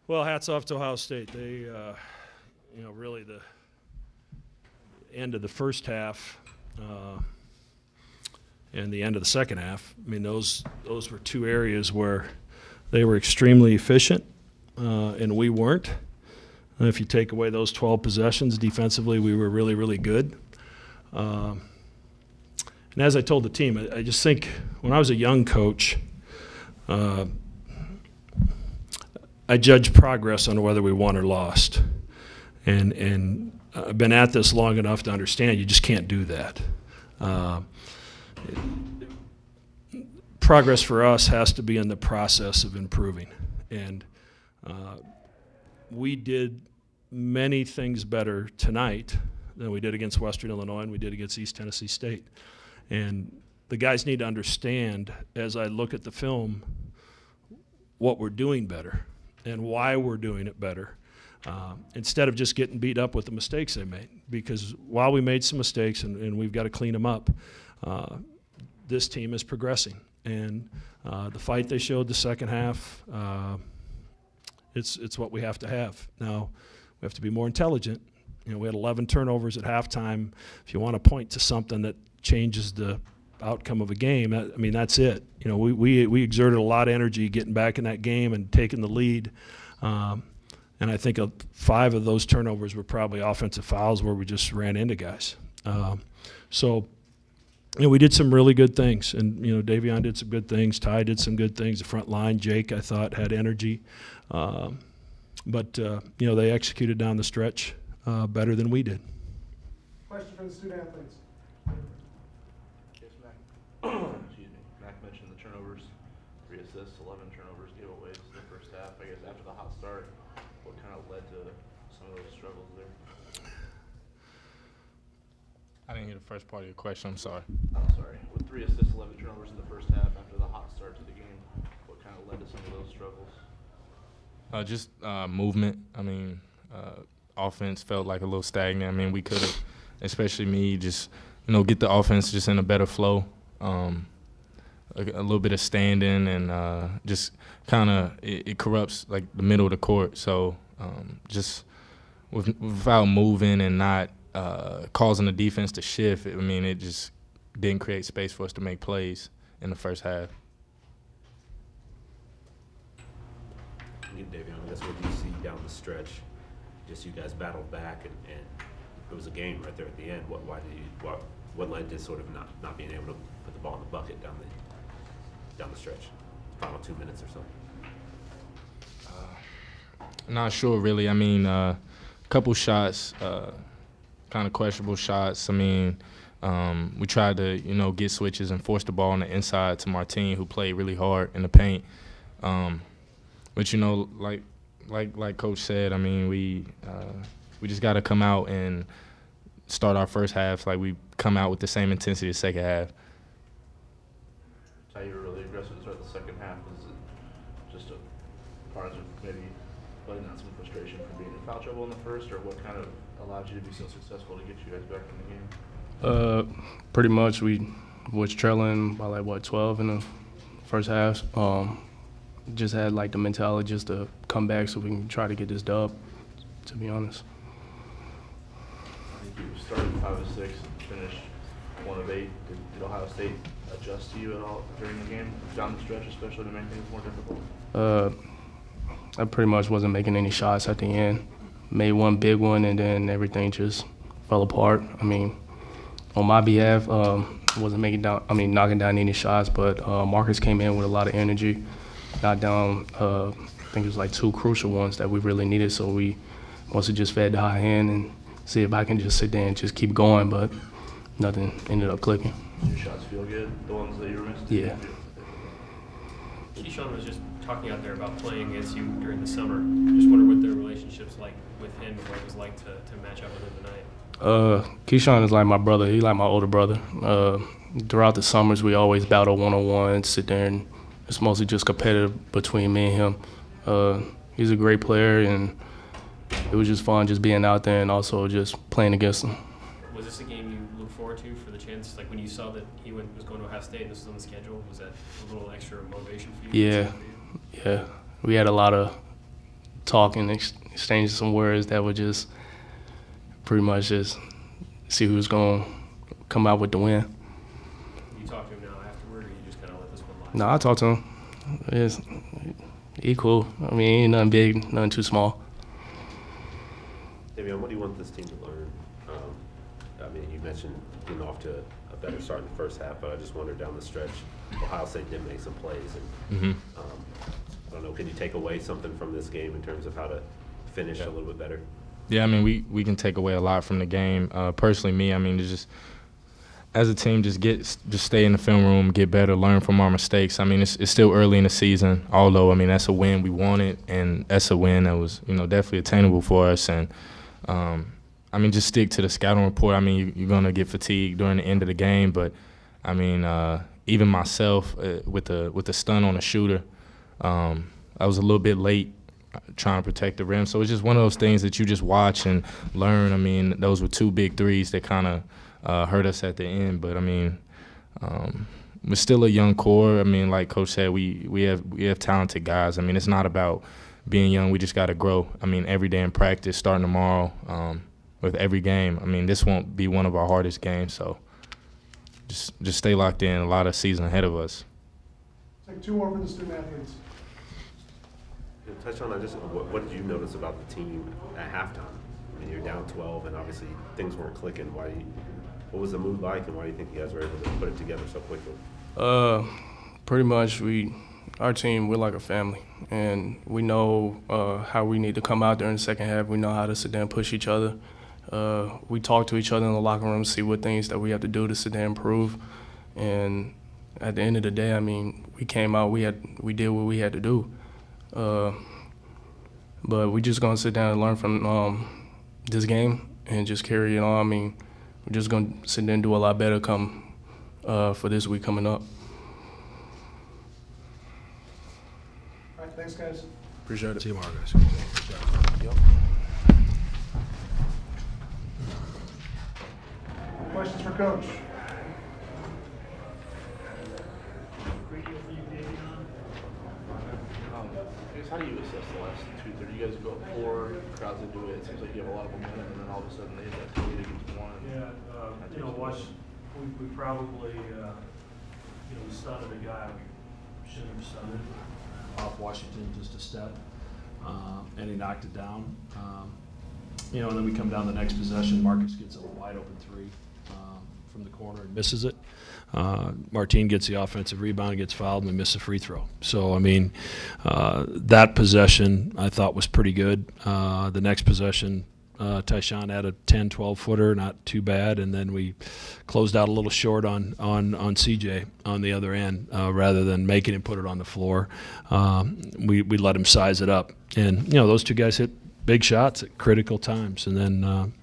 Well, hats off to Ohio State. They, really the end of the first half and the end of the second half, I mean, those were two areas where they were extremely efficient and we weren't. If you take away those 12 possessions, defensively we were really, really good. And as I told the team, I just think when I was a young coach, I judge progress on whether we won or lost. And I've been at this long enough to understand you just can't do that. Progress for us has to be in the process of improving. And we did many things better tonight than we did against Western Illinois and we did against East Tennessee State. And the guys need to understand, as I look at the film, what we're doing better and why we're doing it better, instead of just getting beat up with the mistakes they made. Because while we made some mistakes and we've got to clean them up, this team is progressing. And the fight they showed the second half, it's what we have to have. Now, we have to be more intelligent. We had 11 turnovers at halftime. If you want to point to something that changes the outcome of a game, I mean, that's it. We exerted a lot of energy getting back in that game and taking the lead. And I think 5 of those turnovers were probably offensive fouls where we just ran into guys. So we did some really good things. And, Davion did some good things. Ty did some good things. The front line, Jake, I thought, had energy. But they executed down the stretch better than we did. Question from the student athletes. Yes, Mac. Excuse me. Mac mentioned the turnovers, 3 assists, 11 turnovers gave away in the first half. I guess after the hot start, what kind of led to some of those struggles there? I didn't hear the first part of your question. I'm sorry. I'm sorry. With 3 assists, 11 turnovers in the first half after the hot start to the game, what kind of led to some of those struggles? Just movement. I mean, offense felt like a little stagnant. I mean, we could have, especially me, just get the offense just in a better flow. A little bit of standing and just kind of it corrupts like the middle of the court. So just without moving and not causing the defense to shift, I mean, it just didn't create space for us to make plays in the first half. Davion, I guess what do you see down the stretch? Just you guys battled back and it was a game right there at the end. What led to sort of not being able to put the ball in the bucket down the stretch? Final 2 minutes or so? Not sure really. I mean, a couple shots, kind of questionable shots. I mean, we tried to get switches and force the ball on the inside to Martin, who played really hard in the paint. But like Coach said, I mean, we just got to come out and start our first half like we come out with the same intensity the second half. How you were really aggressive to start the second half. Is it just a part of maybe letting out some frustration from being in foul trouble in the first, or what kind of allowed you to be so successful to get you guys back in the game? Pretty much we was trailing by 12 in the first half. Just had the mentality just to come back so we can try to get this dub, to be honest. I think you started 5 of 6, finished 1 of 8. Did Ohio State adjust to you at all during the game, down the stretch especially, to make things more difficult? I pretty much wasn't making any shots at the end. Made one big one and then everything just fell apart. I mean, on my behalf, wasn't knocking down any shots, but Marcus came in with a lot of energy. Got down, I think it was 2 crucial ones that we really needed, so we must have just fed the high hand and see if I can just sit there and just keep going, but nothing ended up clicking. Your shots feel good, the ones that you were missing? Yeah. Keyshawn was just talking out there about playing against you during the summer. Just wonder what their relationship's like with him and what it was like to match up with him tonight. Keyshawn is like my brother. He's like my older brother. Throughout the summers, we always battle one-on-one, sit there, and it's mostly just competitive between me and him. He's a great player, and it was just fun just being out there and also just playing against him. Was this a game you look forward to for the chance chance, like when you saw that he was going to Ohio State and this was on the schedule, was that a little extra motivation for you? Yeah. We had a lot of talking, exchanging some words that would just pretty much just see who's going to come out with the win. You talk to him now afterward, or you just kind of let this one lie? No, I talked to him. He cool. I mean, ain't nothing big, nothing too small. Davion, what do you want this team to learn? I mean, you mentioned getting off to a better start in the first half, but I just wonder down the stretch, Ohio State did make some plays. And I don't know, can you take away something from this game in terms of how to finish a little bit better? Yeah, I mean, we can take away a lot from the game. Personally, me, I mean, just as a team, just stay in the film room, get better, learn from our mistakes. I mean, it's still early in the season, although, I mean, that's a win we wanted, and that's a win that was, definitely attainable for us. And, I mean, just stick to the scouting report. I mean, you're going to get fatigued during the end of the game, but, I mean, even myself with the stun on the shooter, I was a little bit late trying to protect the rim. So it's just one of those things that you just watch and learn. I mean, those were 2 big threes that kind of hurt us at the end. But, I mean, we're still a young core. I mean, like Coach said, we have talented guys. I mean, it's not about being young. We just got to grow. I mean, every day in practice, starting tomorrow, with every game. I mean, this won't be one of our hardest games. So just stay locked in. A lot of season ahead of us. Take 2 more for the student athletes. Touch on that. Just what did you notice about the team at halftime? I mean, you're down 12, and obviously things weren't clicking. What was the mood like, and why do you think you guys were able to put it together so quickly? Pretty much, our team, we're like a family, and we know how we need to come out there in the second half. We know how to sit there and push each other. We talk to each other in the locker room, see what things that we have to do to sit there and improve. And at the end of the day, I mean, we came out, we did what we had to do. But we just gonna sit down and learn from this game and just carry it on. I mean, we're just gonna sit there and do a lot better for this week coming up. All right, thanks, guys. Appreciate it. See you tomorrow, guys. Questions for Coach? How do you assess the last 2-3? You guys go up 4, crowds into it. It seems like you have a lot of momentum, and then all of a sudden they hit that 2 against 1. We probably, we stunned a guy we shouldn't have stunned off Washington just a step, and he knocked it down. And then we come down the next possession. Marcus gets a wide open 3 from the corner and misses it. Martin gets the offensive rebound and gets fouled, and we miss a free throw. So, I mean, that possession I thought was pretty good. The next possession, Tyshawn had a 10, 12-footer, not too bad, and then we closed out a little short on CJ on the other end rather than making him put it on the floor. We let him size it up. And, those 2 guys hit big shots at critical times. And then,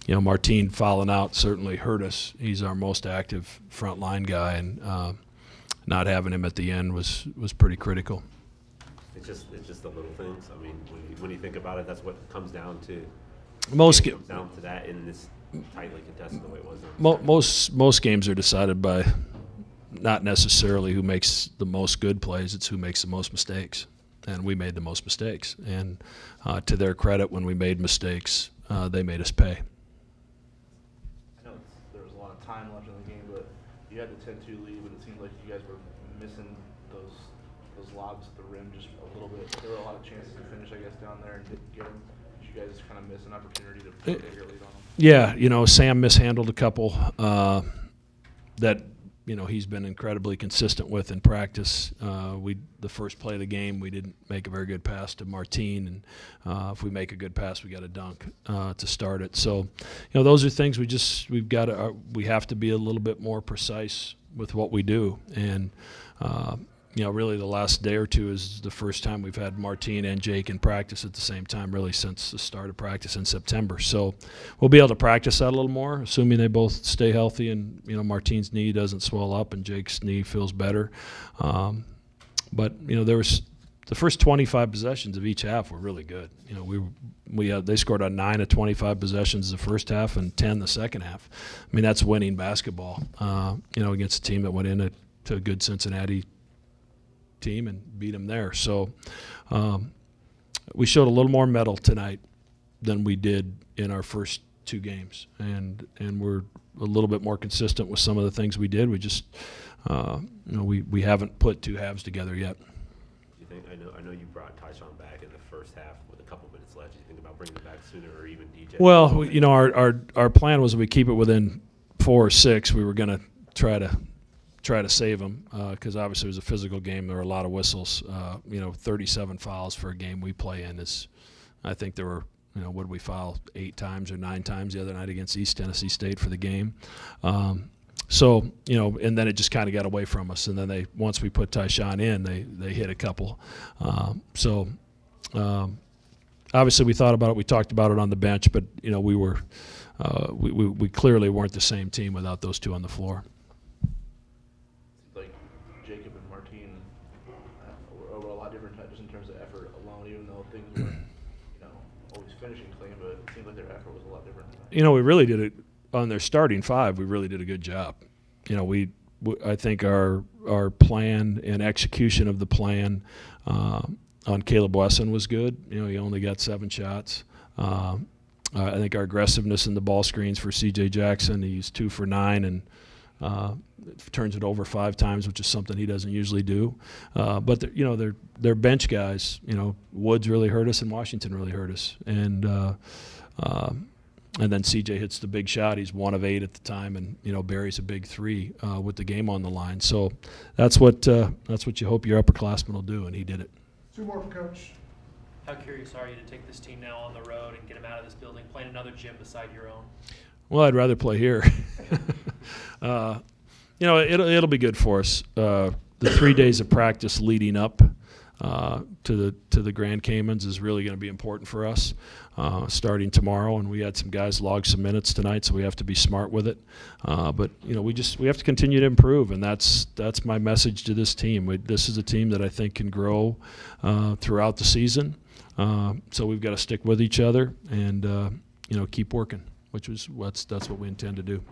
Martin fouling out certainly hurt us. He's our most active front line guy, and not having him at the end was pretty critical. It's just the little things. I mean, when you think about it, that's what it comes down to. Most comes down to that in this tightly contested the way it was. Most games are decided by not necessarily who makes the most good plays. It's who makes the most mistakes, and we made the most mistakes. And to their credit, when we made mistakes, they made us pay. There was a lot of time left in the game, but you had the 10-2 lead, but it seemed like you guys were missing those lobs at the rim just a little bit. There were a lot of chances to finish, I guess, down there and didn't get them. Did you guys kind of miss an opportunity to put a bigger lead on them? Yeah, Sam mishandled a couple that he's been incredibly consistent with in practice. The first play of the game, we didn't make a very good pass to Martin, and if we make a good pass, we got a dunk to start it. So, those are things we have to be a little bit more precise with what we do. And really the last day or 2 is the first time we've had Martin and Jake in practice at the same time, really since the start of practice in September. So we'll be able to practice that a little more, assuming they both stay healthy and, Martin's knee doesn't swell up and Jake's knee feels better. But, there was the first 25 possessions of each half were really good. You know, they scored on 9 of 25 possessions the first half and 10 the second half. I mean, that's winning basketball. You know, against a team that went into a good Cincinnati team and beat them there. So we showed a little more mettle tonight than we did in our first 2 games, and we're a little bit more consistent with some of the things we did. We just you know, we haven't put 2 halves together yet. I know you brought Tyshawn back in the first half with a couple minutes left. Do you think about bringing him back sooner, or even DJ? Well, you know, our plan was that we keep it within 4 or 6. We were going to try to save him because obviously it was a physical game. There were a lot of whistles. You know, 37 fouls for a game we play in is, I think there were, you know, what did we foul 8 times or 9 times the other night against East Tennessee State for the game. So, you know, and then it just kind of got away from us. And then once we put Tyshawn in, they hit a couple. So obviously we thought about it. We talked about it on the bench, but, you know, we clearly weren't the same team without those 2 on the floor. Seems like Jacob and Martine were a lot different just in terms of effort alone, even though things weren't, you know, always finishing clean, but it seemed like their effort was a lot different. You know, we really did it on their starting 5. We really did a good job. You know, I think our plan and execution of the plan on Caleb Wesson was good. You know, he only got 7 shots. I think our aggressiveness in the ball screens for C.J. Jackson, he's 2 for 9 and turns it over 5 times, which is something he doesn't usually do. But you know, they're bench guys. You know, Woods really hurt us and Washington really hurt us. And then C.J. hits the big shot. He's 1 of 8 at the time, and you know, buries a big 3 with the game on the line. So that's what you hope your upperclassman will do, and he did it. 2 more for Coach. How curious are you to take this team now on the road and get them out of this building, play in another gym beside your own? Well, I'd rather play here. You know, it'll be good for us. The 3 days of practice leading up to the Grand Caymans is really going to be important for us, starting tomorrow. And we had some guys log some minutes tonight, so we have to be smart with it. But you know, we have to continue to improve, and that's my message to this team. This is a team that I think can grow throughout the season. So we've got to stick with each other and you know, keep working, that's what we intend to do.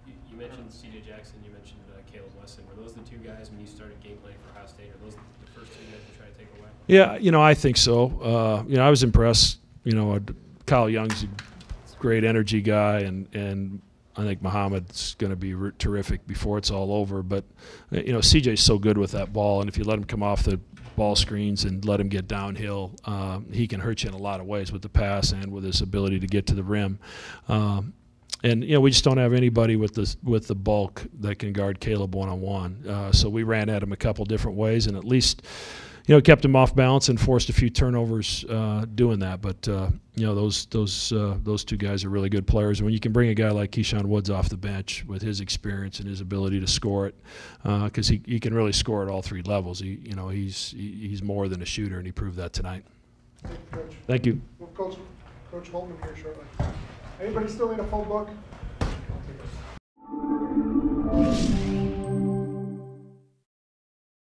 You mentioned C.J. Jackson. You mentioned Caleb Wesson. Were those the 2 guys when you started game planning for Ohio State? Are those the first 2 that you try to take away? Yeah, you know, I think so. You know, I was impressed. You know, Kyle Young's a great energy guy, and I think Muhammad's going to be terrific before it's all over. But, you know, CJ's so good with that ball, and if you let him come off the ball screens and let him get downhill, he can hurt you in a lot of ways with the pass and with his ability to get to the rim. And you know, we just don't have anybody with the bulk that can guard Caleb one-on-one. So we ran at him a couple different ways, and at least, you know, kept him off balance and forced a few turnovers doing that. But you know, those 2 guys are really good players. And when you can bring a guy like Keyshawn Woods off the bench with his experience and his ability to score it, because he can really score at all 3 levels. He's more than a shooter, and he proved that tonight. Thank you, Coach. Thank you. Coach Holtman here shortly. Anybody still need a full book?